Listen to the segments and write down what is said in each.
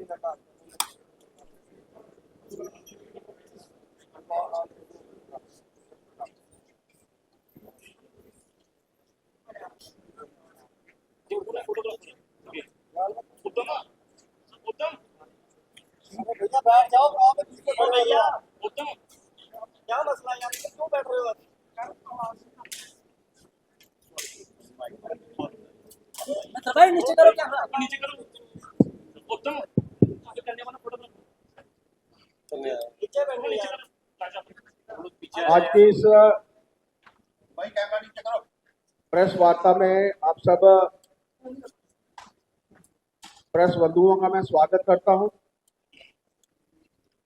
भैया बैठ जाओ, भैया क्या मसला यार, क्यों बैठ रहे हो? भाई नीचे करो, कैमरा नीचे करो। उत्तम करने वाला फोटो नीचे बैठो यार। आज की इस प्रेस वार्ता में आप सब प्रेस बंधुओं का मैं स्वागत करता हूं।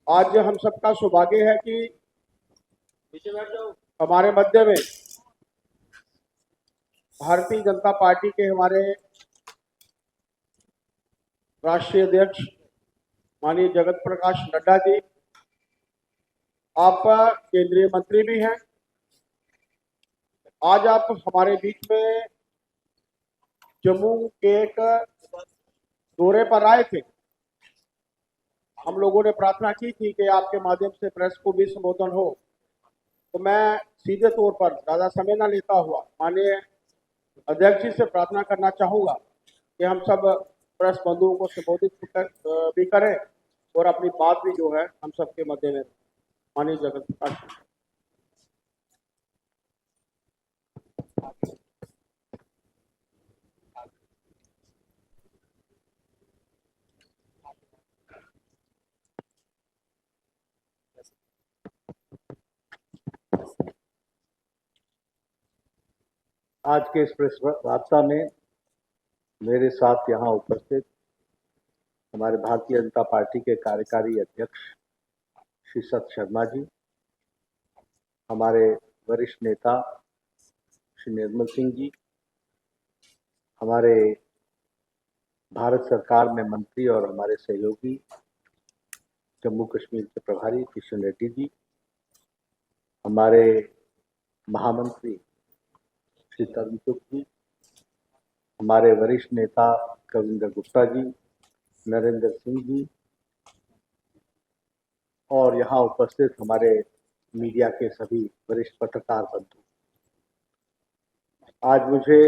आज हम सबका सौभाग्य है कि हमारे मध्य में भारतीय जनता पार्टी के हमारे राष्ट्रीय अध्यक्ष माननीय जगत प्रकाश नड्डा जी, आप केंद्रीय मंत्री भी हैं। आज आप हमारे बीच में जम्मू के एक दौरे पर आए थे। हम लोगों ने प्रार्थना की थी कि आपके माध्यम से प्रेस को भी संबोधन हो, तो मैं सीधे तौर पर ज़्यादा समय न लेता हुआ माननीय अध्यक्ष जी से प्रार्थना करना चाहूँगा कि हम सब प्रेस बंधुओं को संबोधित भी करें और अपनी बात भी जो है हम सबके मध्य में माननीय जगत प्रकाश। आज के इस प्रेस वार्ता में मेरे साथ यहाँ उपस्थित हमारे भारतीय जनता पार्टी के कार्यकारी अध्यक्ष श्री सत शर्मा जी, हमारे वरिष्ठ नेता श्री निर्मल सिंह जी, हमारे भारत सरकार में मंत्री और हमारे सहयोगी जम्मू कश्मीर के प्रभारी किशन रेड्डी जी, हमारे महामंत्री श्री तरुण चुग जी, हमारे वरिष्ठ नेता कविंदर गुप्ता जी, नरेंद्र सिंह जी और यहाँ उपस्थित हमारे मीडिया के सभी वरिष्ठ पत्रकार बंधु। आज मुझे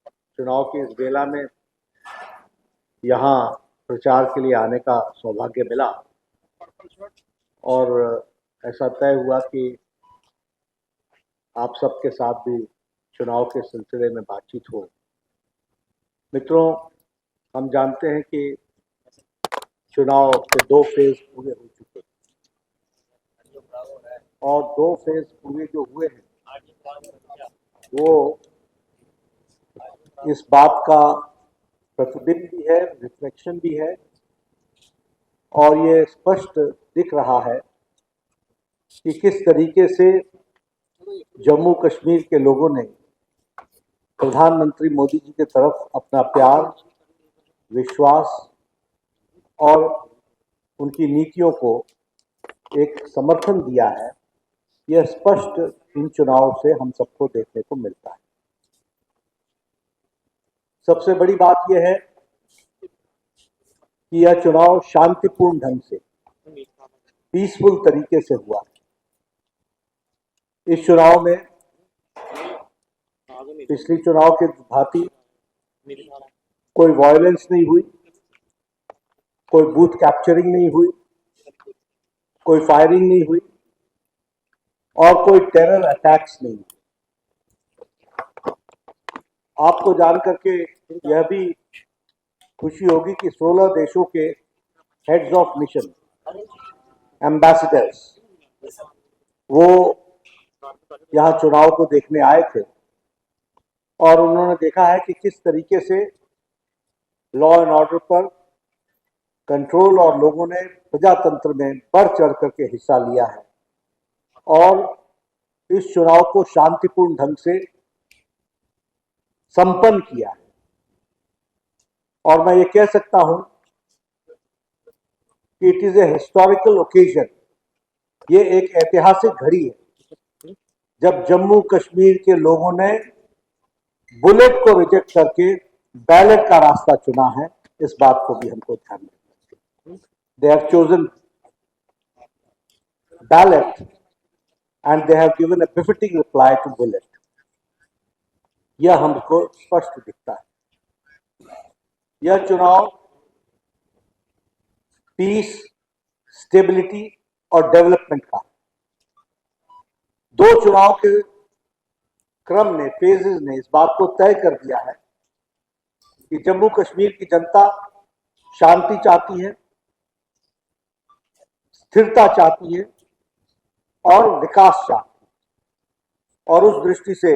चुनाव की इस बेला में यहाँ प्रचार के लिए आने का सौभाग्य मिला और ऐसा तय हुआ कि आप सबके साथ भी चुनाव के सिलसिले में बातचीत हो। मित्रों, हम जानते हैं कि चुनाव के 2 फेज पूरे हो चुके और 2 फेज पूरे जो हुए हैं वो इस बात का प्रतिबिंब भी है, रिफ्लेक्शन भी है और ये स्पष्ट दिख रहा है कि किस तरीके से जम्मू कश्मीर के लोगों ने प्रधानमंत्री मोदी जी की तरफ अपना प्यार, विश्वास और उनकी नीतियों को एक समर्थन दिया है। यह स्पष्ट इन चुनाव से हम सबको देखने को मिलता है। सबसे बड़ी बात यह है कि यह चुनाव शांतिपूर्ण ढंग से, पीसफुल तरीके से हुआ। इस चुनाव में पिछली चुनाव के भांति कोई वायलेंस नहीं हुई, कोई बूथ कैप्चरिंग नहीं हुई, कोई फायरिंग नहीं हुई और कोई टेरर अटैक्स नहीं हुए। आपको जानकर के यह भी खुशी होगी कि 16 देशों के हेड्स ऑफ मिशन, एम्बेसडर्स, वो यहाँ चुनाव को देखने आए थे और उन्होंने देखा है कि किस तरीके से लॉ एंड ऑर्डर पर कंट्रोल और लोगों ने प्रजातंत्र में बढ़ चढ़ करके हिस्सा लिया है और इस चुनाव को शांतिपूर्ण ढंग से संपन्न किया है। और मैं ये कह सकता हूं कि it is a historical occasion. ये एक ऐतिहासिक घड़ी है जब जम्मू कश्मीर के लोगों ने बुलेट को रिजेक्ट करके बैलेट का रास्ता चुना है। इस बात को भी हमको ध्यान में रखना चाहिए। they have chosen ballot and they have given a befitting reply to bullet. यह हमको स्पष्ट दिखता है। यह चुनाव पीस, स्टेबिलिटी और डेवलपमेंट का, दो चुनाव के क्रम ने, फेजेस ने इस बात को तय कर दिया है कि जम्मू कश्मीर की जनता शांति चाहती है, स्थिरता चाहती है और विकास चाहती है। और उस दृष्टि से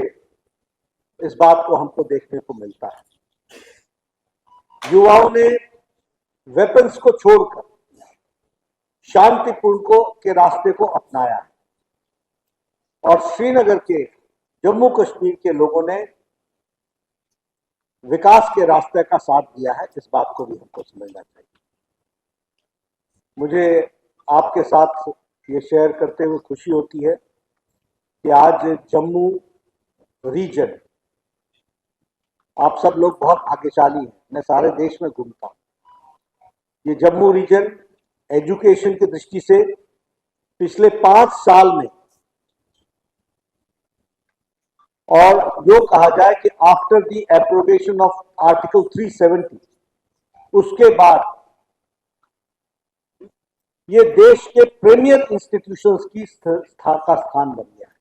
इस बात को हमको देखने को मिलता है। युवाओं ने वेपन्स को छोड़कर शांतिपूर्ण के रास्ते को अपनाया है और श्रीनगर के, जम्मू कश्मीर के लोगों ने विकास के रास्ते का साथ दिया है। इस बात को भी हमको समझना चाहिए। मुझे आपके साथ ये शेयर करते हुए खुशी होती है कि आज जम्मू रीजन, आप सब लोग बहुत भाग्यशाली हैं। मैं सारे देश में घूमता हूं। ये जम्मू रीजन एजुकेशन की दृष्टि से पिछले 5 साल में, और यो कहा जाए कि after the appropriation of article 370, उसके बाद ये देश के प्रीमियर इंस्टीट्यूशंस की का स्थान बन गया है।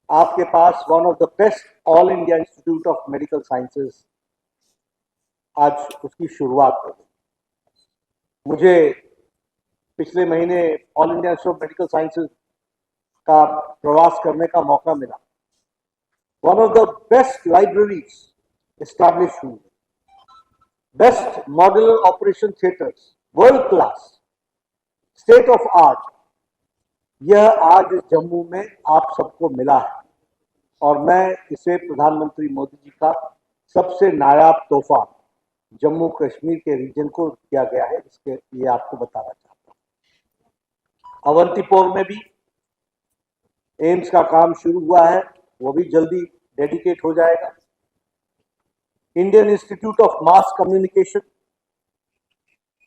आपके पास one of the best All India Institute of Medical Sciences, आज उसकी शुरुआत हो गई। मुझे पिछले महीने All India Institute of Medical Sciences का प्रवास करने का मौका मिला। One of the best libraries establish हुई, best modular operation theatres, world class, state of art, यह आज जम्मू में आप सबको मिला है और मैं इसे प्रधानमंत्री मोदी जी का सबसे नायाब तोहफा जम्मू कश्मीर के रीजन को दिया गया है, इसके लिए आपको बताना चाहता हूं। अवंतीपोर में भी एम्स का काम शुरू हुआ है, वो भी जल्दी डेडिकेट हो जाएगा। Indian Institute of Mass communication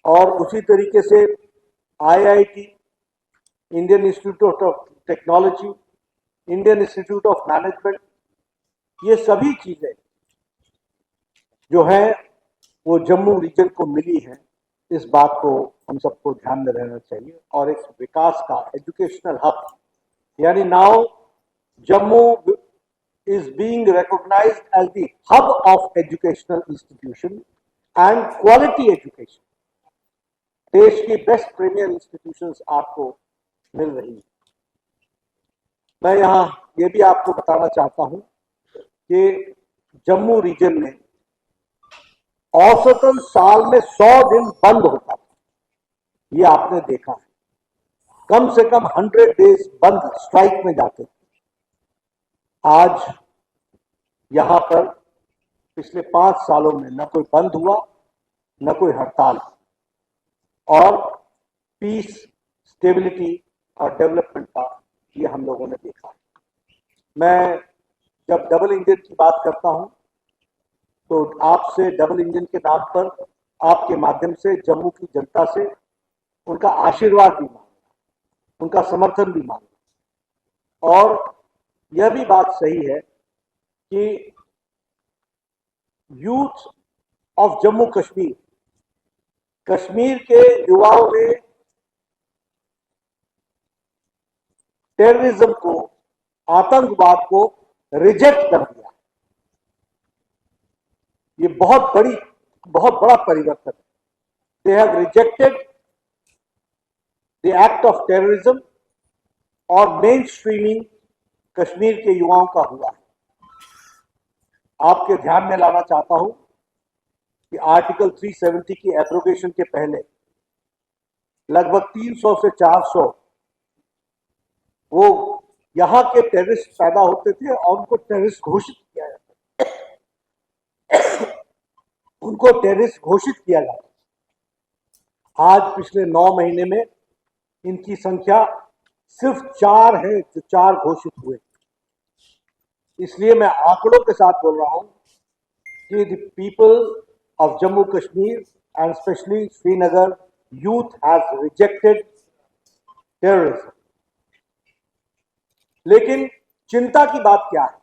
और उसी तरीके से IIT, Indian Institute of technology, Indian Institute of management, ये सभी चीजें जो हैं वो जम्मू रीजन को मिली हैं। इस बात को हम सबको ध्यान में रहना चाहिए। और एक विकास का एजुकेशनल हब, यानी now Jammu is being recognized as the hub of educational institution and quality education. देश की बेस्ट प्रीमियर इंस्टीट्यूशंस आपको मिल रही है। मैं यहाँ ये भी आपको बताना चाहता हूँ कि जम्मू रीजन में औसतन साल में 100 दिन बंद होता था, ये आपने देखा है। कम से कम 100 डेज बंद, स्ट्राइक में जाते थे। आज यहां पर पिछले 5 सालों में न कोई बंद हुआ, न कोई हड़ताल, और पीस, स्टेबिलिटी और डेवलपमेंट का ये हम लोगों ने देखा है। मैं जब डबल इंजन की बात करता हूं तो आपसे डबल इंजन के नाम पर, आपके माध्यम से जम्मू की जनता से उनका आशीर्वाद भी मांगा, उनका समर्थन भी मांगा। और यह भी बात सही है कि यूथ ऑफ जम्मू कश्मीर, कश्मीर के युवाओं ने टेररिज्म को, आतंकवाद को रिजेक्ट कर दिया। ये बहुत बड़ा परिवर्तन है। They have rejected the act of terrorism और मेन स्ट्रीमिंग कश्मीर के युवाओं का हुआ है। आपके ध्यान में लाना चाहता हूं कि आर्टिकल 370 की एब्रोगेशन के पहले लगभग 300 से 400 वो यहां के टेररिस्ट पैदा होते थे और उनको टेररिस्ट घोषित किया जाता था। उनको टेररिस्ट घोषित किया जाता। आज पिछले 9 महीने में इनकी संख्या सिर्फ 4 है जो 4 घोषित हुए। इसलिए मैं आंकड़ों के साथ बोल रहा हूं कि the people of Jammu Kashmir and specially Srinagar, youth has rejected terrorism. लेकिन चिंता की बात क्या है?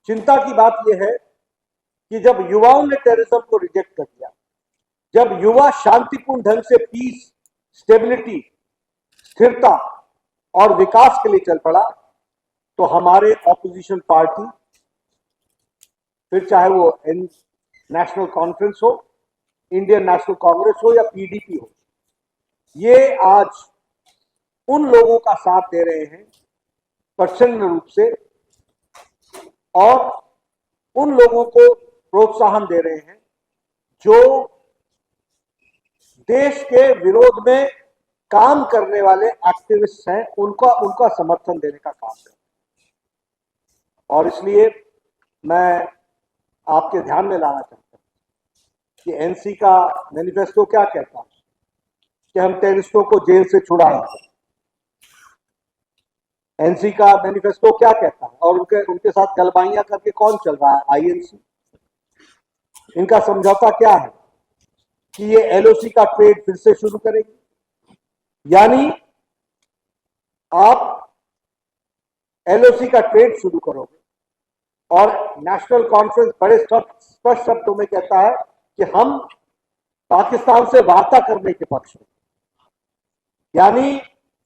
चिंता की बात यह है कि जब युवाओं ने टेररिज्म को रिजेक्ट कर दिया, जब युवा शांतिपूर्ण ढंग से पीस, स्टेबिलिटी, स्थिरता और विकास के लिए चल पड़ा, तो हमारे ऑपोजिशन पार्टी, फिर चाहे वो नेशनल कॉन्फ्रेंस हो, इंडियन नेशनल कांग्रेस हो या पीडीपी हो, ये आज उन लोगों का साथ दे रहे हैं प्रचंड रूप से और उन लोगों को प्रोत्साहन दे रहे हैं जो देश के विरोध में काम करने वाले एक्टिविस्ट हैं, उनका समर्थन देने का काम कर रहे हैं। और इसलिए मैं आपके ध्यान में लाना चाहता हूं कि एनसी का मैनिफेस्टो क्या कहता है कि हम टेररिस्टों को जेल से छुड़ाएंगे। एनसी का मैनिफेस्टो क्या कहता है और उनके साथ गलबाइयां करके कौन चल रहा है? आईएनसी। इनका समझौता क्या है कि ये एलओसी का ट्रेड फिर से शुरू करेंगे, यानी आप एलओसी का ट्रेड शुरू करोगे। और नेशनल कॉन्फ्रेंस बड़े स्पष्ट शब्दों में कहता है कि हम पाकिस्तान से वार्ता करने के पक्ष में, यानी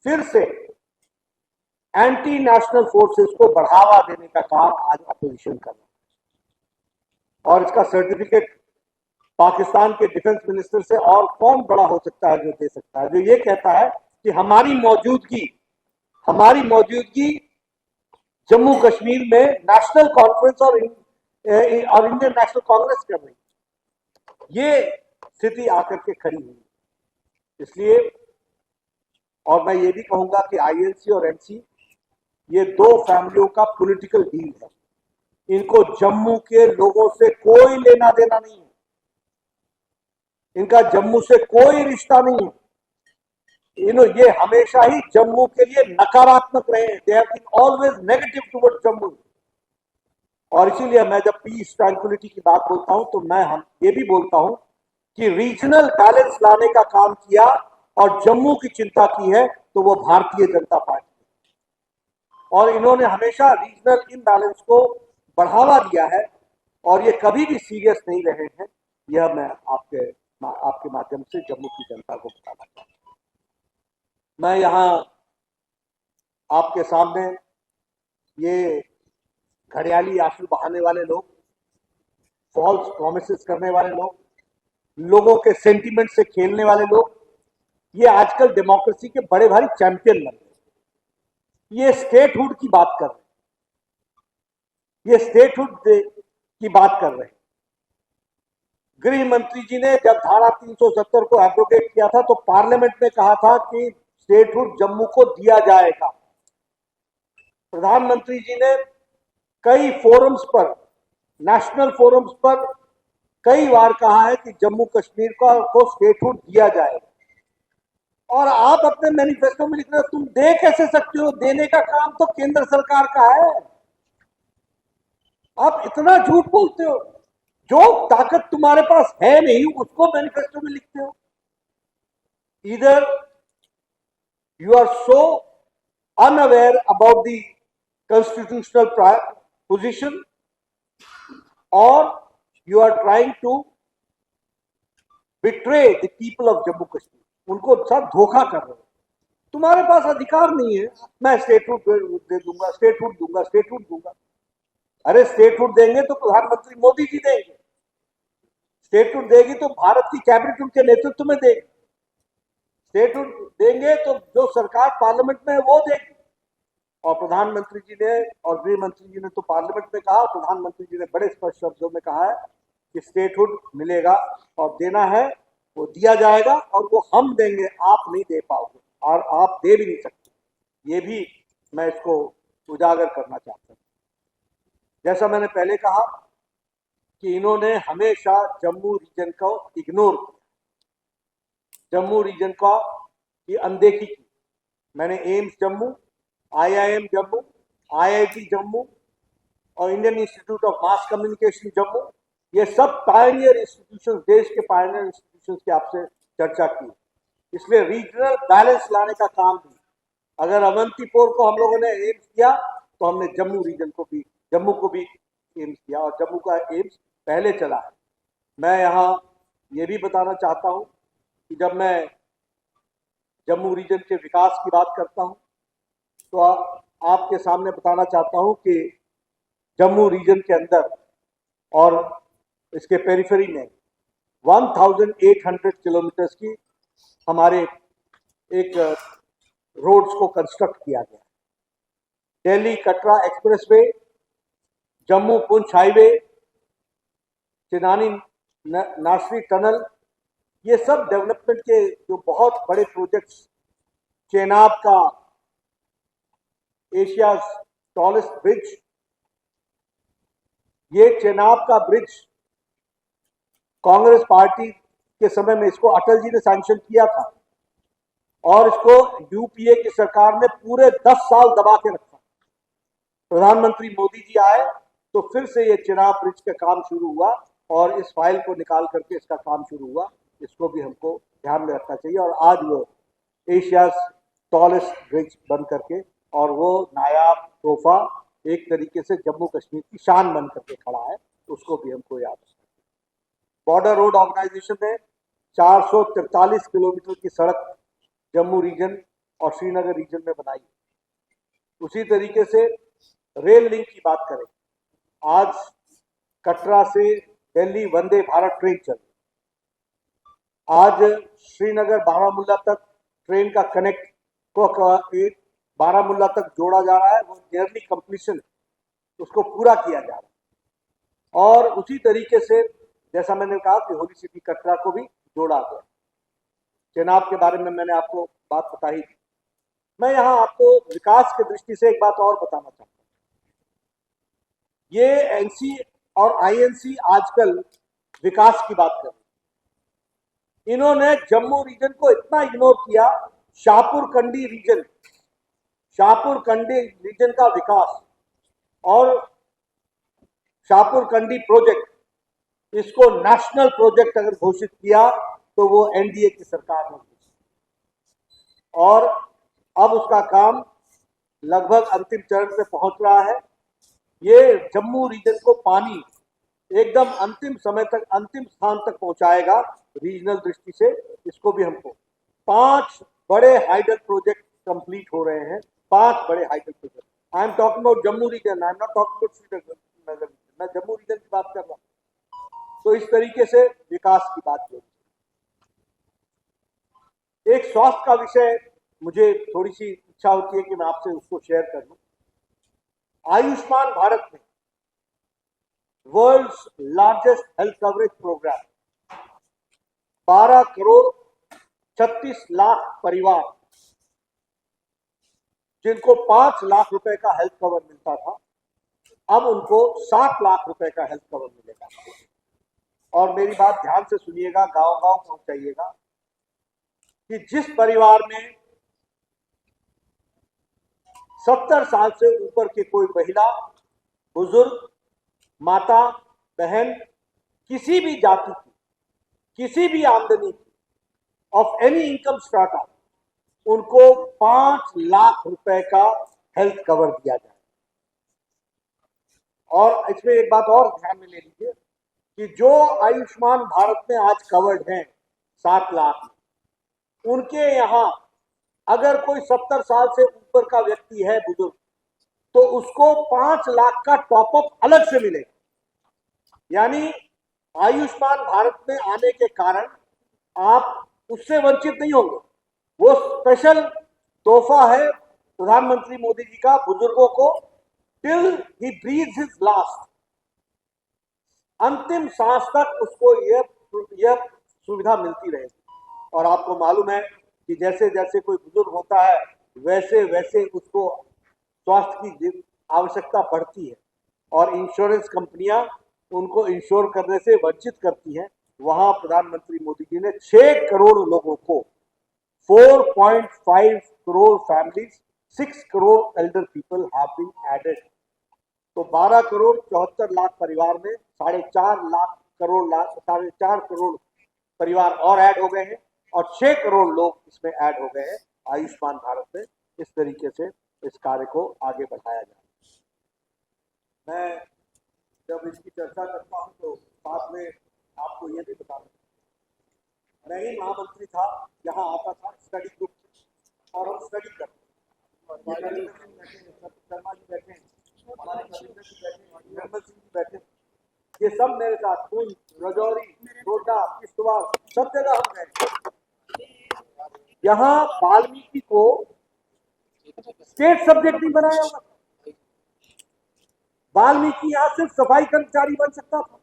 फिर से एंटी नेशनल फोर्सेस को बढ़ावा देने का काम आज अपोजिशन कर रहा है। और इसका सर्टिफिकेट पाकिस्तान के डिफेंस मिनिस्टर से और कौन बड़ा हो सकता है जो दे सकता है, जो ये कहता है कि हमारी मौजूदगी जम्मू कश्मीर में नेशनल कॉन्फ्रेंस और इंडियन नेशनल कांग्रेस कर रही है। ये स्थिति आकर के खड़ी हुई। इसलिए और मैं ये भी कहूंगा कि आईएनसी और एनसी ये दो फैमिलियों का पॉलिटिकल डील है। इनको जम्मू के लोगों से कोई लेना देना नहीं है, इनका जम्मू से कोई रिश्ता नहीं है। ये हमेशा ही जम्मू के लिए नकारात्मक रहे हैं। They have been always negative toward Jammu. और इसीलिए मैं जब पीस ट्रैंक्विलिटी की बात बोलता हूं तो मैं ये भी बोलता हूं कि रीजनल बैलेंस लाने का काम किया और जम्मू की चिंता की है तो वो भारतीय जनता पार्टी, और इन्होंने हमेशा रीजनल इम्बैलेंस को बढ़ावा दिया है और ये कभी भी सीरियस नहीं रहे हैं। यह मैं आपके माध्यम से जम्मू की जनता को बताना चाहता हूं। मैं यहां आपके सामने ये घड़ियाली आंसू बहाने वाले लोग, फॉल्स प्रॉमिसेस करने वाले लोग, लोगों के सेंटीमेंट से खेलने वाले लोग, ये आजकल डेमोक्रेसी के बड़े भारी चैंपियन बन गए। ये स्टेटहुड की बात कर रहे हैं, ये स्टेटहुड की बात कर रहे हैं। गृह मंत्री जी ने जब धारा 370 को एब्रोगेट किया था तो पार्लियामेंट में कहा था कि स्टेटहुड जम्मू को दिया जाएगा। प्रधानमंत्री जी ने कई फोरम्स पर, नेशनल फोरम्स पर कई बार कहा है कि जम्मू कश्मीर को स्टेटहुड दिया जाएगा। और आप अपने मैनिफेस्टो में लिख रहे हो, तुम दे कैसे सकते हो? देने का काम तो केंद्र सरकार का है। आप इतना झूठ बोलते हो। जो ताकत तुम्हारे पास है नहीं उसको मैनिफेस्टो में लिखते हो। इधर you are so unaware about the constitutional position or you are trying to betray the people of Jammu Kashmir. उनको सब धोखा कर रहे हो। तुम्हारे पास अधिकार नहीं है। मैं स्टेटहुड दे दूंगा, स्टेटहुड दूंगा, स्टेटहुड दूंगा। अरे स्टेटहुड देंगे तो प्रधानमंत्री मोदी जी देंगे, स्टेटहुड देगी तो भारत की कैबिनेट उनके नेतृत्व में देगी, स्टेटहुड देंगे तो जो सरकार पार्लियामेंट में है वो देगी। और प्रधानमंत्री जी ने और गृह मंत्री जी ने तो पार्लियामेंट में कहा, प्रधानमंत्री जी ने बड़े स्पष्ट शब्दों में कहा है कि स्टेटहुड मिलेगा और देना है वो दिया जाएगा और वो हम देंगे, आप नहीं दे पाओगे और आप दे भी नहीं सकते। ये भी मैं इसको उजागर करना चाहता हूँ। जैसा मैंने पहले कहा कि इन्होंने हमेशा जम्मू रीजन को इग्नोर किया, जम्मू रीजन की अनदेखी की। मैंने AIIMS Jammu, IIM Jammu, IIT Jammu और Indian Institute of Mass Communication Jammu, ये सब पायनियर इंस्टीट्यूशंस, देश के पायनियर इंस्टीट्यूशंस की आपसे चर्चा की। इसलिए रीजनल बैलेंस लाने का काम भी, अगर अवंतीपुर को हम लोगों ने एम्स किया तो हमने जम्मू रीजन को भी, जम्मू को भी एम्स किया, और जम्मू का एम्स पहले चला है। मैं यहाँ ये भी बताना चाहता हूँ कि जब मैं जम्मू रीजन के विकास की बात करता हूँ तो आपके सामने बताना चाहता हूँ कि जम्मू रीजन के अंदर और इसके पेरिफेरी में 1800 किलोमीटर की हमारे एक रोड्स को कंस्ट्रक्ट किया गया। दिल्ली कटरा एक्सप्रेसवे, जम्मू पुंछ हाईवे, चिनानी नासरी टनल, ये सब डेवलपमेंट के जो बहुत बड़े प्रोजेक्ट्स, चेनाब का एशिया टॉलेस्ट ब्रिज, ये चेनाब का ब्रिज कांग्रेस पार्टी के समय में इसको अटल जी ने सैंक्शन किया था और इसको यूपीए की सरकार ने पूरे 10 साल दबा के रखा। प्रधानमंत्री मोदी जी आए तो फिर से ये चेनाब ब्रिज का काम शुरू हुआ और इस फाइल को निकाल करके इसका काम शुरू हुआ। इसको भी हमको ध्यान में रखना चाहिए। और आज वो एशिया टॉलेस्ट ब्रिज बन करके और वो नायाब तोहफा एक तरीके से जम्मू कश्मीर की शान बन करके खड़ा है, उसको भी हमको याद रखना चाहिए। बॉर्डर रोड ऑर्गेनाइजेशन ने 443 किलोमीटर की सड़क जम्मू रीजन और श्रीनगर रीजन में बनाई। उसी तरीके से रेल लिंक की बात करें, आज कटरा से दिल्ली वंदे भारत ट्रेन चल रही। आज श्रीनगर बारामूला तक ट्रेन का कनेक्ट को बारामूला तक जोड़ा जा रहा है, वो नियरली कंप्लीशन, उसको पूरा किया जा रहा है। और उसी तरीके से जैसा मैंने कहा कि होली सिटी कटरा को भी जोड़ा गया। चेनाब के बारे में मैंने आपको बात बताई थी। मैं यहाँ आपको विकास की दृष्टि से एक बात और बताना चाहता हूँ। ये एनसी और आईएनसी आजकल विकास की बात कर रहे हैं। इन्होंने जम्मू रीजन को इतना इग्नोर किया। शाहपुर कंडी रीजन का विकास और शाहपुर कंडी प्रोजेक्ट, इसको नेशनल प्रोजेक्ट अगर घोषित किया तो वो एनडीए की सरकार ने, और अब उसका काम लगभग अंतिम चरण पे पहुंच रहा है। ये जम्मू रीजन को पानी एकदम अंतिम समय तक, अंतिम स्थान तक पहुंचाएगा रीजनल दृष्टि से। इसको भी हमको 5 बड़े हाइडल प्रोजेक्ट कंप्लीट हो रहे हैं, 5 बड़े hydel project. I am talking about Jammu region, I am not talking about Srinagar. मैं जम्मू रीजन की बात कर रहा हूं। तो इस तरीके से विकास की बात होगी। एक स्वास्थ्य का विषय मुझे थोड़ी सी इच्छा होती है कि मैं आपसे उसको शेयर कर लूं। आयुष्मान भारत में world's largest health coverage program, 12 crore 36 lakh परिवार जिनको 5 लाख रुपए का हेल्थ कवर मिलता था, अब उनको 7 लाख रुपए का हेल्थ कवर मिलेगा। और मेरी बात ध्यान से सुनिएगा, गांव-गांव पहुंचाइएगा कि जिस परिवार में 70 साल से ऊपर की कोई महिला, बुजुर्ग, माता, बहन, किसी भी जाति की, किसी भी आमदनी की, ऑफ एनी इनकम स्ट्राटा, उनको 5 लाख रुपए का हेल्थ कवर दिया जाए। और इसमें एक बात और ध्यान में ले लीजिए कि जो आयुष्मान भारत में आज कवर्ड हैं 7 लाख, उनके यहाँ अगर कोई 70 साल से ऊपर का व्यक्ति है, बुजुर्ग, तो उसको 5 लाख का टॉपअप अलग से मिलेगा। यानी आयुष्मान भारत में आने के कारण आप उससे वंचित नहीं होंगे। वो स्पेशल तोहफा है प्रधानमंत्री मोदी जी का बुजुर्गों को, टिल ही ब्रीथ्स हिज लास्ट, अंतिम सांस तक उसको यह सुविधा मिलती रहेगी। और आपको मालूम है कि जैसे जैसे कोई बुजुर्ग होता है वैसे वैसे उसको स्वास्थ्य की आवश्यकता बढ़ती है और इंश्योरेंस कंपनियां उनको इंश्योर करने से वंचित करती हैं। वहां प्रधानमंत्री मोदी जी ने 6 करोड़ लोगों को, 4.5 crore families, 6 crore elder people have been added. तो 12 करोड़ 74 लाख परिवार में 4.5 करोड़ परिवार और ऐड हो गए हैं। और 6 करोड़ लोग इसमें ऐड हो गए हैं आयुष्मान भारत में। इस तरीके से इस कार्य को आगे बढ़ाया जाए। मैं जब इसकी चर्चा करता हूं तो साथ में आपको ये भी बता दूं, मैं ही महामंत्री था, यहाँ आता था स्टडी ग्रुप और हम स्टडी करते, शर्मा जी बैठे, हमारे कविंदर जी बैठे, निर्मल सिंह जी बैठे, ये सब मेरे साथ पूंछ, रजौरी, गोड्डा, किश्तवाड़ सब जगह हम गए। यहाँ वाल्मीकि को स्टेट सब्जेक्ट नहीं बनाया हुआ। वाल्मीकि यहाँ सिर्फ सफाई कर्मचारी बन सकता था,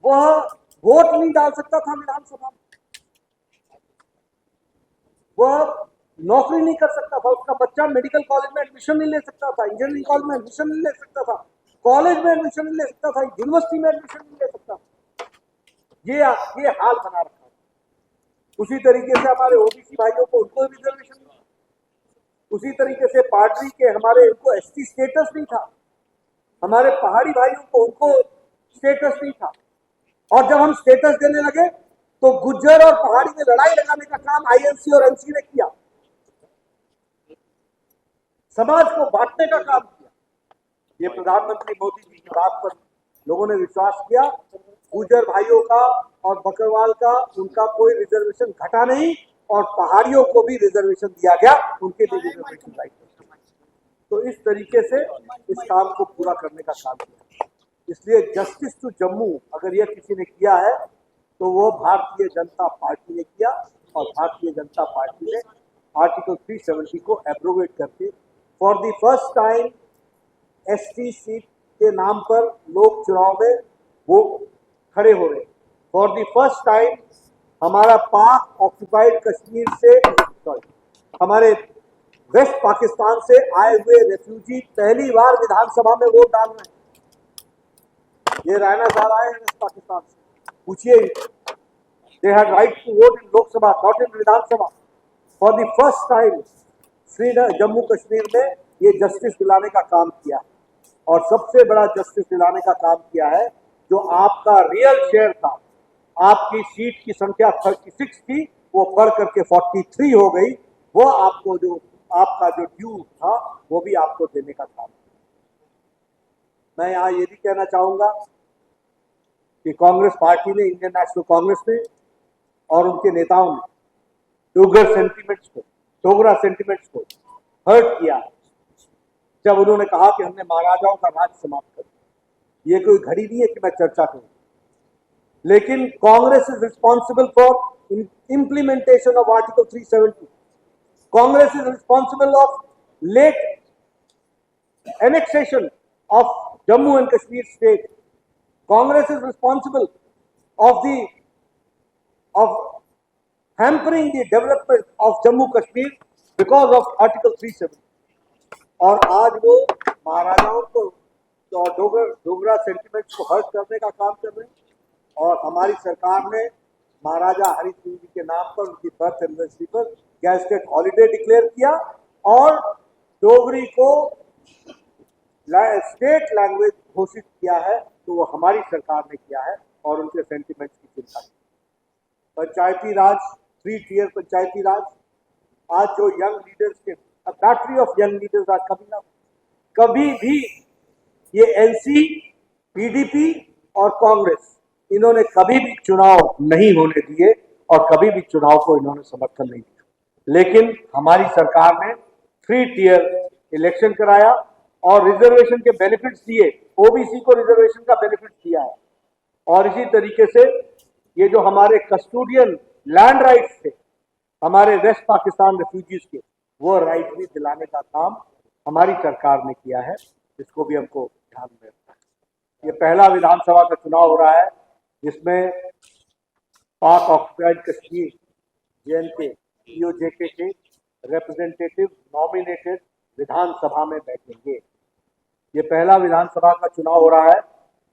वह वोट नहीं डाल सकता था विधानसभा में, वह नौकरी नहीं कर सकता था, उसका बच्चा मेडिकल कॉलेज में एडमिशन नहीं ले सकता था, इंजीनियरिंग कॉलेज में एडमिशन नहीं ले सकता था, कॉलेज में एडमिशन नहीं ले सकता था, यूनिवर्सिटी में एडमिशन नहीं ले सकता। ये हाल बना रखा है। उसी तरीके से हमारे ओबीसी भाइयों को उनको रिजर्वेशन नहीं, उसी तरीके से पार्टी के हमारे उनको एसटी स्टेटस नहीं था, हमारे पहाड़ी भाइयों को उनको स्टेटस नहीं था। और जब हम स्टेटस देने लगे तो गुज्जर और पहाड़ी में लड़ाई लगाने का काम आईएनसी और एनसी ने किया, समाज को बांटने का काम किया। ये प्रधानमंत्री मोदी जी की बात पर लोगों ने विश्वास किया, गुज्जर भाइयों का और बकरवाल का उनका कोई रिजर्वेशन घटा नहीं और पहाड़ियों को भी रिजर्वेशन दिया गया, उनके लिए रिजर्वेशन राइट। तो इस तरीके से इस काम को पूरा करने का काम किया। इसलिए जस्टिस टू जम्मू अगर यह किसी ने किया है तो वो भारतीय जनता पार्टी ने किया, और भारतीय जनता पार्टी ने आर्टिकल 370 को एब्रोगेट करके for the first time ST seat के नाम पर लोग चुनाव में वो खड़े हो रहे। फॉर द फर्स्ट टाइम हमारा पाक ऑक्युपाइड कश्मीर से हमारे वेस्ट पाकिस्तान से आए हुए रेफ्यूजी पहली बार विधानसभा में वोट डाल रहे हैं। ये रैना साहब आए हैं वेस्ट पाकिस्तान से, पूछिए, they had right to vote in Lok Sabha, not in Vidhan Sabha. For the first time Srinagar Jammu Kashmir में ये जस्टिस दिलाने का काम किया, और सबसे बड़ा जस्टिस दिलाने का काम किया है जो आपका रियल शेयर था, आपकी सीट की संख्या 36 थी, वो बढ़ करके 43 हो गई। वो आपको जो आपका जो ड्यू था वो भी आपको देने का काम। मैं यहाँ ये भी कहना चाहूंगा कि कांग्रेस पार्टी ने, इंडियन नेशनल कांग्रेस ने और उनके नेताओं ने डोगरा सेंटिमेंट्स को हर्ट किया जब उन्होंने कहा कि हमने महाराजाओं का राज समाप्त कर दिया। ये कोई घड़ी नहीं है कि मैं चर्चा करूं, लेकिन Congress is responsible for implementation of Article 370. Congress is responsible of late annexation of Jammu and Kashmir state. Congress is responsible of hampering the development of Jammu Kashmir because of Article 370. और आज वो महाराजाओं को डोगरा सेंटिमेंट्स को hurt करने का काम कर रहे हैं, और हमारी सरकार ने महाराजा हरि सिंह जी के नाम पर उनकी बर्थ एनिवर्सरी पर गैजेटेड हॉलीडे डिक्लेयर किया, और डोगरी को स्टेट लैंग्वेज घोषित किया है। तो वो हमारी सरकार ने किया है, और उनके सेंटिमेंट्स की चिंता की। पंचायती राज, 3 tier पंचायती राज, आज जो यंग लीडर्स के बैटरी ऑफ यंग लीडर्स आज कभी भी ये एनसी, पीडीपी और कांग्रेस, इन्होंने कभी भी चुनाव नहीं होने दिए और कभी भी चुनाव को इन्होंने समर्थन नहीं दिया। लेकिन हमारी सरकार ने 3 tier इलेक्शन कराया और रिजर्वेशन के बेनिफिट्स दिए, ओबीसी को रिजर्वेशन का बेनिफिट दिया है। और इसी तरीके से ये जो हमारे कस्टोडियन लैंड राइट्स थे हमारे वेस्ट पाकिस्तान रेफ्यूजीज के, वो राइट भी दिलाने का काम हमारी सरकार ने किया है। इसको भी हमको ध्यान में रखना है। ये पहला विधानसभा का चुनाव हो रहा है जिसमें पाक ऑक्युपाइड कश्मीर जेएनके ईओजेके के रिप्रेजेंटेटिव नॉमिनेटेड विधानसभा में बैठेंगे। ये पहला विधानसभा का चुनाव हो रहा है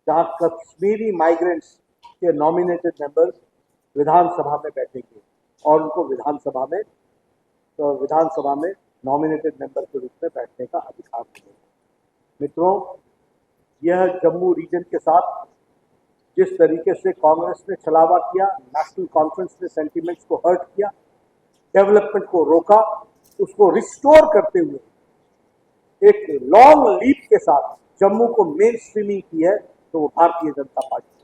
जहां कश्मीरी माइग्रेंट्स के नॉमिनेटेड मेंबर्स विधानसभा में बैठेंगे और उनको विधानसभा में नॉमिनेटेड मेंबर के रूप में बैठने का अधिकार मिलेगा। मित्रों, यह जम्मू रीजन के साथ जिस तरीके से कांग्रेस ने छलावा किया, नेशनल कॉन्फ्रेंस ने सेंटिमेंट्स को हर्ट किया, डेवलपमेंट को रोका, उसको रिस्टोर करते हुए एक लॉन्ग लीप के साथ जम्मू को मेन स्ट्रीमिंग की है, तो वो भारतीय जनता पार्टी है।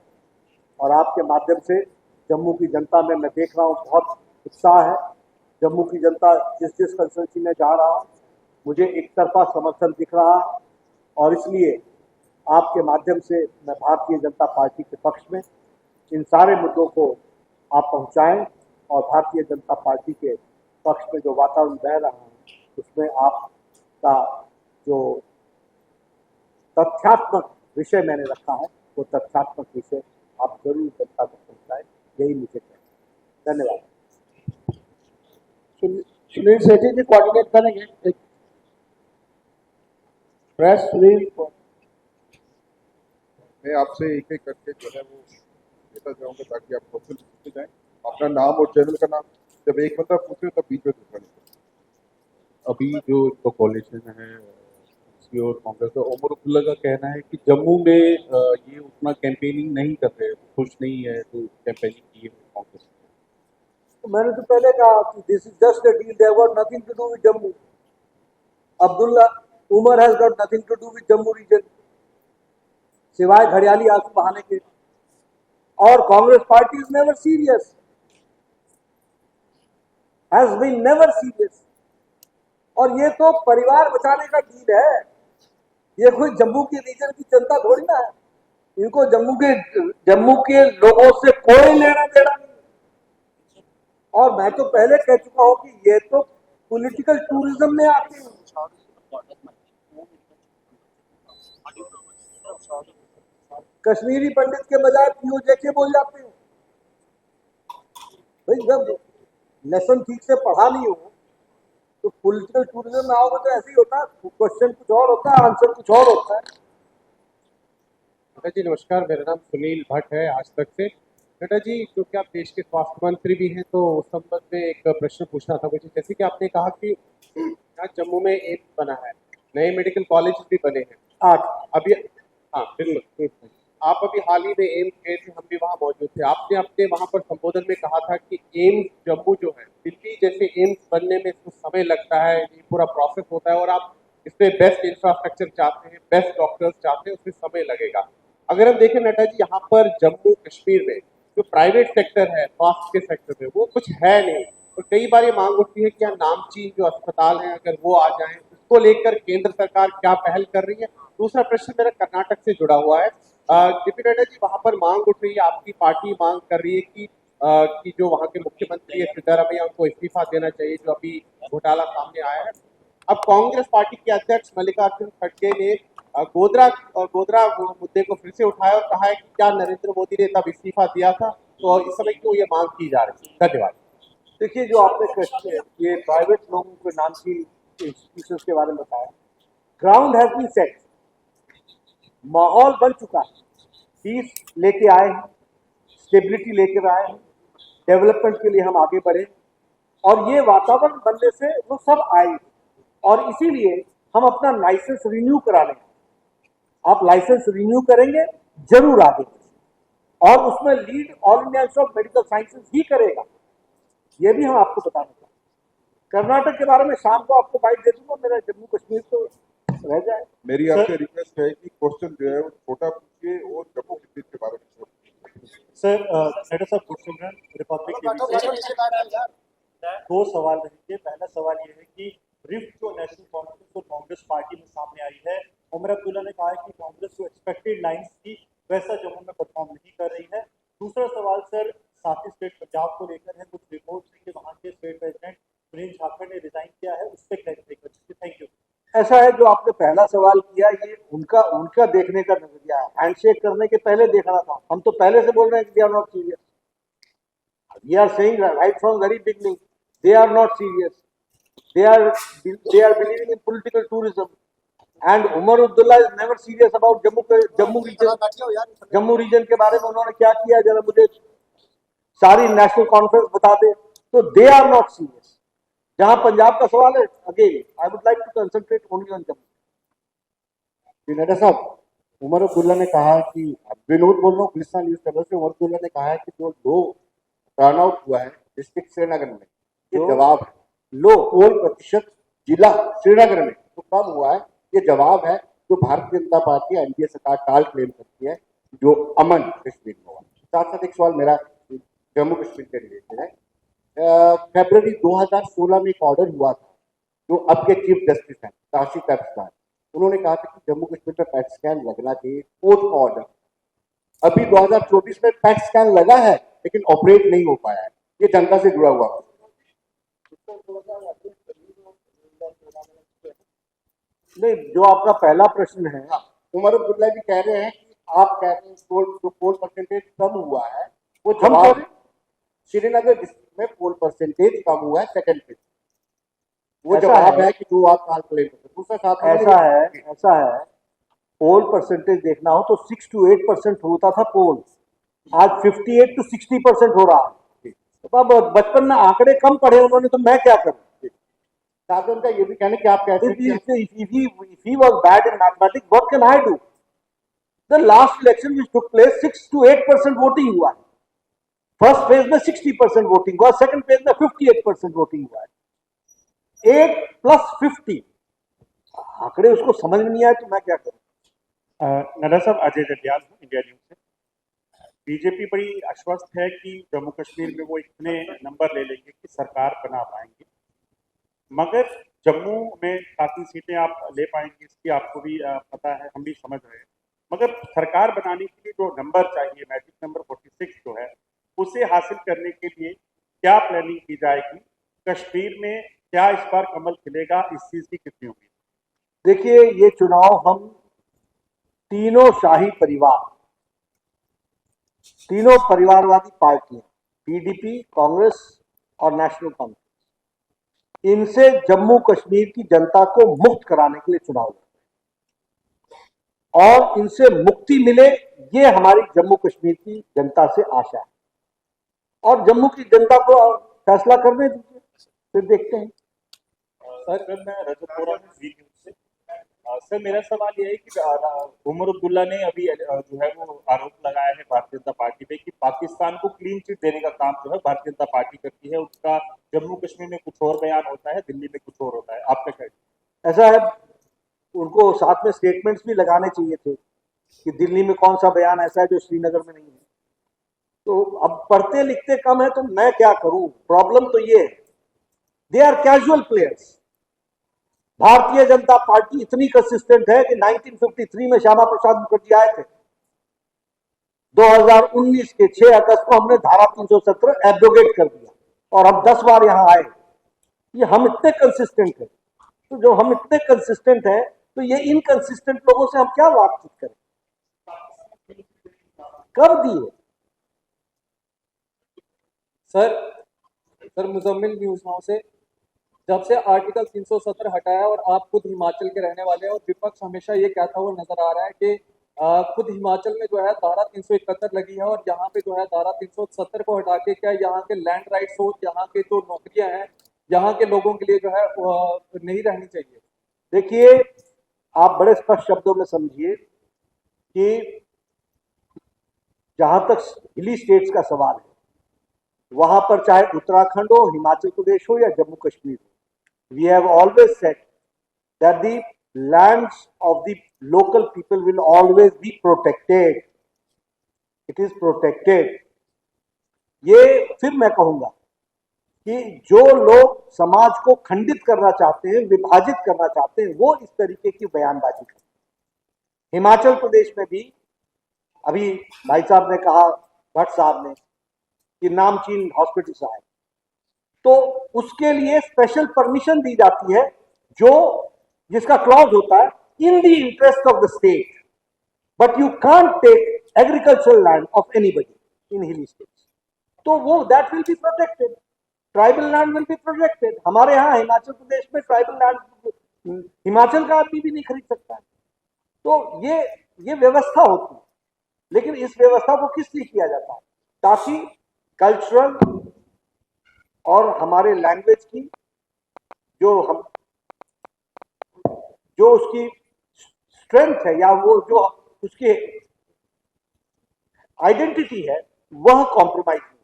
और आपके माध्यम से जम्मू की जनता में मैं देख रहा हूँ बहुत उत्साह है। जम्मू की जनता जिस जिस कंस्टिट्यूंसी में जा रहा हूँ, मुझे एक तरफा समर्थन दिख रहा है, और इसलिए आपके माध्यम से मैं भारतीय जनता पार्टी के पक्ष में इन सारे मुद्दों को आप पहुंचाएं, और भारतीय जनता पार्टी के पक्ष में जो वातावरण बह रहा है उसमें आपका जो तथ्यात्मक विषय मैंने रखा है, वो तथ्यात्मक विषय आप जरूर जनता तक पहुंचाएं, यही मुझे कहना है। धन्यवाद। सुनील सेठी जी कोऑर्डिनेट करेंगे एक प्रेस। सुनील मैं आपसे एक एक करके जो है वो देता जाऊंगा ताकि आप क्वेश्चन पूछते जाएं। अपना नाम और चैनल का नाम, जब एक बंदा पूछे तब बीच में दूसरा नहीं। अभी जो कोalition है उसकी और कांग्रेस का, उमर अब्दुल्ला का कहना है कि जम्मू में ये उतना कैंपेनिंग नहीं कर रहे, खुश नहीं है तो कैंपेनिंग की है कांग्रेस। तो मैंने तो पहले कहा कि this is just a deal, there was nothing to do with Jammu. Abdullah Omar has got nothing to do with Jammu region, सिवाय घड़ियाली आंसू बहाने के। और Congress party is never serious, has been never serious. और ये तो परिवार बचाने का डील है, ये कोई जम्मू के रीजन की जनता थोड़ी ना है। इनको जम्मू के लोगों से कोई लेना देना नहीं। और मैं तो पहले कह चुका हूं कि ये तो पॉलिटिकल टूरिज्म में आते हैं। कश्मीरी पंडित के बजाय पीओजेके बोल जाते हैं। भाई जब लेसन ठीक से पढ़ा नहीं हो तो पॉलिटिकल टूरिज्म में आओगे तो ऐसे ही होता है, क्वेश्चन कुछ और होता है, आंसर कुछ और होता है। नड्डा जी नमस्कार, मेरा नाम सुनील भट्ट है आज तक से। नड्डा जी, क्योंकि आप देश के स्वास्थ्य मंत्री भी हैं तो उस संबंध में एक प्रश्न पूछना था मुझे। जैसे कि आपने कहा कि यहाँ जम्मू में एम्स बना है, नए मेडिकल कॉलेज भी बने हैं। अभी हाँ बिल्कुल, आप अभी हाल ही में एम्स गए थे, हम भी वहाँ मौजूद थे। आपने अपने वहाँ पर संबोधन में कहा था कि एम्स जम्मू जो है, दिल्ली जैसे एम्स बनने में कुछ समय लगता है, ये पूरा प्रोसेस होता है और आप इसमें बेस्ट इंफ्रास्ट्रक्चर चाहते हैं, बेस्ट डॉक्टर्स चाहते हैं, उसमें समय लगेगा। अगर हम देखें नड्डा जी, यहाँ पर जम्मू कश्मीर में जो प्राइवेट सेक्टर है, स्वास्थ्य के सेक्टर में, वो कुछ है नहीं। तो कई बार ये मांग उठती है क्या नामचीन जो अस्पताल हैं अगर वो आ जाएं, उसको लेकर केंद्र सरकार क्या पहल कर रही है। दूसरा प्रश्न मेरा कर्नाटक से जुड़ा हुआ है। डिप्टी नड्डा जी, वहां पर मांग उठ रही है, आपकी पार्टी मांग कर रही है कि जो वहां के मुख्यमंत्री है सिद्धारमैया, उनको इस्तीफा देना चाहिए, जो अभी घोटाला सामने आया है। अब कांग्रेस पार्टी के अध्यक्ष मल्लिकार्जुन खड़गे ने गोधरा मुद्दे को फिर से उठाया और कहा है कि क्या नरेंद्र मोदी ने तब इस्तीफा दिया था, तो इस समय क्यों ये मांग की जा रही है। धन्यवाद। देखिए, जो आपने क्वेश्चन ये प्राइवेट लोगों के नाम की इंस्टीट्यूशंस के बारे में बताया, ग्राउंड हैज बीन सेट, माहौल बन चुका है, पीस लेके आए हैं, स्टेबिलिटी लेकर आए हैं, डेवलपमेंट के लिए हम आगे बढ़े, और ये वातावरण बनने से वो सब आए, और इसीलिए हम अपना लाइसेंस रिन्यू करा लें। आप लाइसेंस रिन्यू करेंगे जरूर आगे, और उसमें lead All India Institute of Medical Sciences ही करेगा, ये भी हम आपको बताना चाहते हैं। कर्नाटक के बारे में शाम को आपको बाइट दे दूंगा, मेरा जम्मू कश्मीर तो रह जाए। मेरी आपसे रिक्वेस्ट है कि क्वेश्चन जो है वो छोटा पूछिए और जम्मू कश्मीर के बारे में। सर नड्डा साहब गुड रिपब्लिक टीवी से 2 सवाल रहेंगे। पहला सवाल ये है कि रिफ्ट जो नेशनल कॉन्फ्रेंस और कांग्रेस पार्टी में सामने आई है, उमर अब्दुल्ला ने कहा है कि कांग्रेस जो एक्सपेक्टेड लाइंस थी वैसा जम्मू में परफॉर्म नहीं कर रही है। दूसरा सवाल सर साथी स्टेट पंजाब को लेकर है। कुछ रिपोर्ट थी कि वहाँ के स्टेट प्रेसिडेंट सुनील झाकड़ ने रिजाइन किया है, उस पर क्लैरिफिकेशन दीजिए। Thank you. ऐसा है, जो आपने पहला सवाल किया, ये उनका देखने का नजरिया है। हैंडशेक करने के पहले देखना था। हम तो पहले से बोल रहे हैं कि they are not serious. We are saying right from very beginning they are not serious, they are believing in political tourism, and Umar Abdullah is never serious about Jammu region के बारे में उन्होंने क्या किया, जरा मुझे सारी नेशनल कॉन्फ्रेंस बता दे। तो दे आर नॉट सीरियस। जहां पंजाब का सवाल है, again I would like to concentrate only on Jammu. Nadda साहब, उमर अब्दुल्ला ने कहा कि, विनोद बोल रहा हूँ गुलिस्तान न्यूज चैनल से, उमर अब्दुल्ला ने कहा है कि जो लो टर्नआउट हुआ है डिस्ट्रिक्ट श्रीनगर में, ये जवाब है। लो पोल प्रतिशत जिला श्रीनगर में जो कम हुआ है, ये जवाब है जो भारतीय जनता पार्टी एनडीए सरकार काल क्लेम करती है जो अमन कश्मीर में हुआ। साथ साथ एक सवाल मेरा जम्मू कश्मीर के रिलेटेड है। फरवरी 2016 में एक ऑर्डर हुआ था जो अब के चीफ जस्टिस हैं काशी तख्तार, उन्होंने कहा था कि जम्मू कश्मीर में पैट स्कैन लगना चाहिए, कोर्ट का ऑर्डर। अभी 2024 में पैट स्कैन लगा है लेकिन ऑपरेट नहीं हो पाया है, ये जनता से जुड़ा हुआ है। नहीं, जो आपका पहला प्रश्न है, उमर अब्दुल्ला भी कह रहे हैं कि आप कह रहे हैं जो पोल परसेंटेज कम हुआ है वो जवाब श्रीनगर डिस्ट्रिक्ट में पोल परसेंटेज कम हुआ है सेकंड पे, वो जवाब है कि जो आप काल क्लेम करते हैं। दूसरा साथ ऐसा है पोल परसेंटेज देखना हो तो 6 to 8% होता था पोल, आज 58 to 60% हो रहा है। तो अब बचपन में आंकड़े कम पढ़े उन्होंने, तो मैं क्या करूं। साथ उनका ये भी कहने कि आप कहते हैं if he was bad in mathematics, what can I do? The last election which took place 6 to 8% voting हुआ है, फर्स्ट फेज में 60% वोटिंग हुआ, सेकंड फेज में 58% वोटिंग हुआ है। 8 + 50 आंकड़े उसको समझ में नहीं आए तो मैं क्या करूं। नड्डा साहब, अजय जटियाल हूँ इंडिया न्यूज से। बीजेपी बड़ी आश्वस्त है कि जम्मू कश्मीर में वो इतने नंबर ले लेंगे कि सरकार बना पाएंगे, मगर जम्मू में काफ़ी सीटें आप ले पाएंगे इसकी आपको भी पता है, हम भी समझ रहे हैं। मगर सरकार बनाने के लिए जो नंबर चाहिए, मैजिक नंबर 46 जो है, उसे हासिल करने के लिए क्या प्लानिंग की जाएगी? कश्मीर में क्या इस बार कमल खिलेगा, इस चीज़ की कितनी उम्मीद? देखिए, ये चुनाव हम तीनों शाही परिवार, तीनों परिवारवादी पार्टियां, पीडीपी, कांग्रेस और नेशनल कांग्रेस, इनसे जम्मू कश्मीर की जनता को मुक्त कराने के लिए चुनाव लड़, और इनसे मुक्ति मिले ये हमारी जम्मू कश्मीर की जनता से आशा है। और जम्मू की जनता को फैसला करने दीजिए, फिर देखते हैं। सर, मैं रजत बोरा हूँ जी न्यूज से। सर, मेरा सवाल ये है कि उमर अब्दुल्ला ने अभी जो है वो आरोप लगाया है भारतीय जनता पार्टी पे कि पाकिस्तान को क्लीन चिट देने का काम जो है भारतीय जनता पार्टी करती है, उसका जम्मू कश्मीर में कुछ और बयान होता है, दिल्ली में कुछ और होता है, आपका क्या? ऐसा है, उनको साथ में स्टेटमेंट्स भी लगाने चाहिए थे कि दिल्ली में कौन सा बयान ऐसा है जो श्रीनगर में नहीं है। तो अब पढ़ते लिखते कम है तो मैं क्या करूं। प्रॉब्लम तो ये है, they are casual players. Bharatiya Janata party इतनी कंसिस्टेंट है कि 1953 में श्यामा प्रसाद मुखर्जी आए थे, 2019 के 6 अगस्त को हमने धारा 317 एब्रोगेट कर दिया और हम 10 बार यहां आए। ये हम इतने कंसिस्टेंट हैं, तो जो हम इतने कंसिस्टेंट हैं तो ये इनकंसिस्टेंट लोगों से हम क्या बातचीत करें। कब दिए सर मुजम्मिल न्यूज नाउ से, जब से आर्टिकल 370 हटाया और आप खुद हिमाचल के रहने वाले हैं और विपक्ष हमेशा ये कहता हुआ नजर आ रहा है कि खुद हिमाचल में जो है धारा 371 लगी है और यहाँ पे जो है धारा 370 को हटा के क्या यहाँ के लैंड राइट्स हो, यहाँ के जो नौकरियां हैं यहाँ के लोगों के लिए जो है नहीं रहनी चाहिए। देखिए, आप बड़े स्पष्ट शब्दों में समझिए कि जहां तक हिली स्टेट्स का सवाल है, वहां पर चाहे उत्तराखंड हो, हिमाचल प्रदेश हो या जम्मू कश्मीर हो, we have always said that the lands of the local people will always be protected. It is protected. ये फिर मैं कहूंगा कि जो लोग समाज को खंडित करना चाहते हैं, विभाजित करना चाहते हैं, वो इस तरीके की बयानबाजी करते हैं। हिमाचल प्रदेश में भी अभी भाई साहब ने कहा, भट्ट साहब ने, कि नामचीन हॉस्पिटल से आए, तो उसके लिए स्पेशल परमिशन दी जाती है, जो जिसका क्लॉज होता है in the interest of the state, but you can't take agricultural land of anybody in hilly states. तो वो that will be protected, tribal land will be protected. हमारे यहाँ हिमाचल प्रदेश में ट्राइबल लैंड हिमाचल का आदमी भी नहीं खरीद सकता है। तो ये व्यवस्था होती है, लेकिन इस व्यवस्था को किस लिए किया जाता है? ताकि कल्चरल और हमारे लैंग्वेज की जो उसकी स्ट्रेंथ है, या वो जो उसके आइडेंटिटी है वह कॉम्प्रोमाइज नहीं।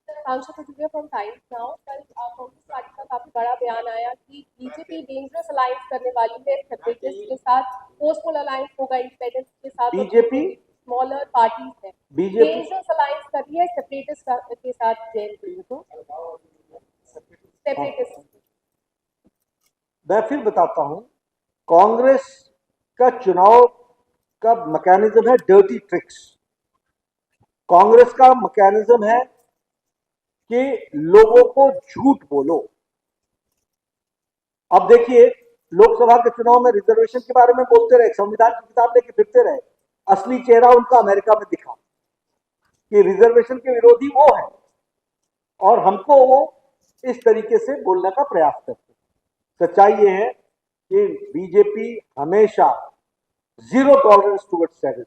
सांसद जुड़े फ्रॉम टाइम्स नाउ, कल कांग्रेस पार्टी का काफी बड़ा बयान आया कि बीजेपी डेंजरस अलायंस करने वाली है सेपरेटिस्ट के साथ, पोस्टपोल अलायंस होगा इंडिपेंडेंस के साथ, बीजेपी स्मॉलर पार्टीज है, बीजेपी डेंजरस अलायंस कर रही है सेपरेटिस्ट के साथ, सेपरेटिस्ट। मैं फिर बताता हूं, कांग्रेस का चुनाव का मैकेनिज्म है डर्टी ट्रिक्स। कांग्रेस का मैकेनिज्म है कि लोगों को झूठ बोलो। अब देखिए, लोकसभा के चुनाव में रिजर्वेशन के बारे में बोलते रहे, संविधान की किताब लेके फिरते रहे, असली चेहरा उनका अमेरिका में दिखा कि रिजर्वेशन के विरोधी वो है, और हमको वो इस तरीके से बोलने का प्रयास करते। सच्चाई ये है कि बीजेपी हमेशा जीरो टॉलरेंस टुवर्ड्स सेक्युलर,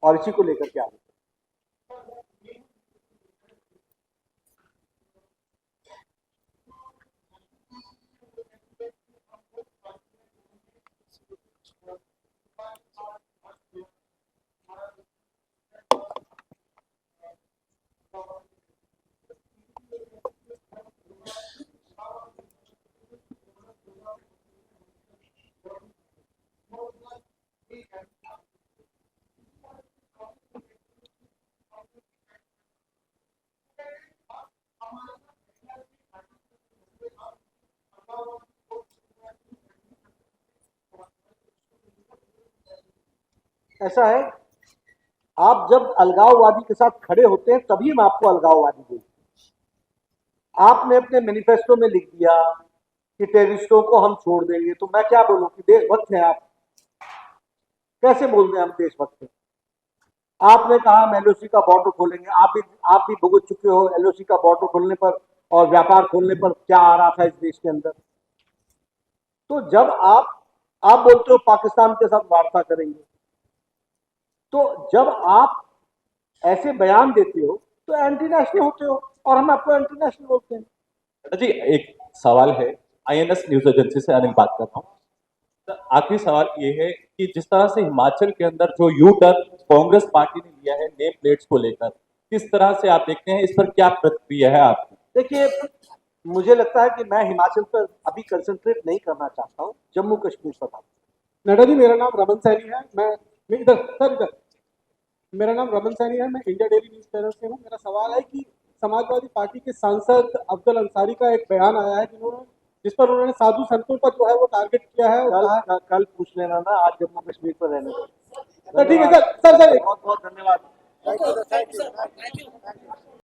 और इसी को लेकर के आगे। ऐसा है, आप जब अलगाववादी के साथ खड़े होते हैं तभी हम आपको अलगाववादी बोलते हैं। आपने अपने मैनिफेस्टो में लिख दिया कि टेररिस्टों को हम छोड़ देंगे, तो मैं क्या बोलूं कि देशभक्त हैं आप? कैसे बोल रहे हैं हम देशभक्त हैं? आपने कहा हम एलओसी का बॉर्डर खोलेंगे, आप भी भुगत चुके हो एलओसी का बॉर्डर खोलने पर और व्यापार खोलने पर क्या आ रहा था इस देश के अंदर। तो जब आप बोलते हो पाकिस्तान के साथ वार्ता करेंगे, तो जब आप ऐसे बयान देते हो तो एंटी नेशनल होते हो, और हम आपको एंटी नेशनल बोलते हैं। जी, एक सवाल है, आईएनएस न्यूज एजेंसी से अनिल बात कर रहा हूँ। तो आखिरी सवाल ये है कि जिस तरह से हिमाचल के अंदर जो यू टर्न कांग्रेस पार्टी ने लिया है नेम प्लेट्स को लेकर, किस तरह से आप देखते हैं, इस पर क्या प्रतिक्रिया है आपकी? देखिए, मुझे लगता है कि मैं हिमाचल पर अभी कंसंट्रेट नहीं करना चाहता हूँ, जम्मू कश्मीर पर बात। नड्डा जी, मेरा नाम रमन सैनी है, मैं इधर मेरा नाम रमन सैनी है, मैं इंडिया डेली न्यूज चैनल से हूँ। मेरा सवाल है कि समाजवादी पार्टी के सांसद अफजल अंसारी का एक बयान आया है जिस पर उन्होंने साधु संतों पर जो है वो टारगेट किया है। कल पूछ लेना ना, आज जम्मू कश्मीर पर रहने दो। ठीक है सर, बहुत बहुत धन्यवाद। Thank you.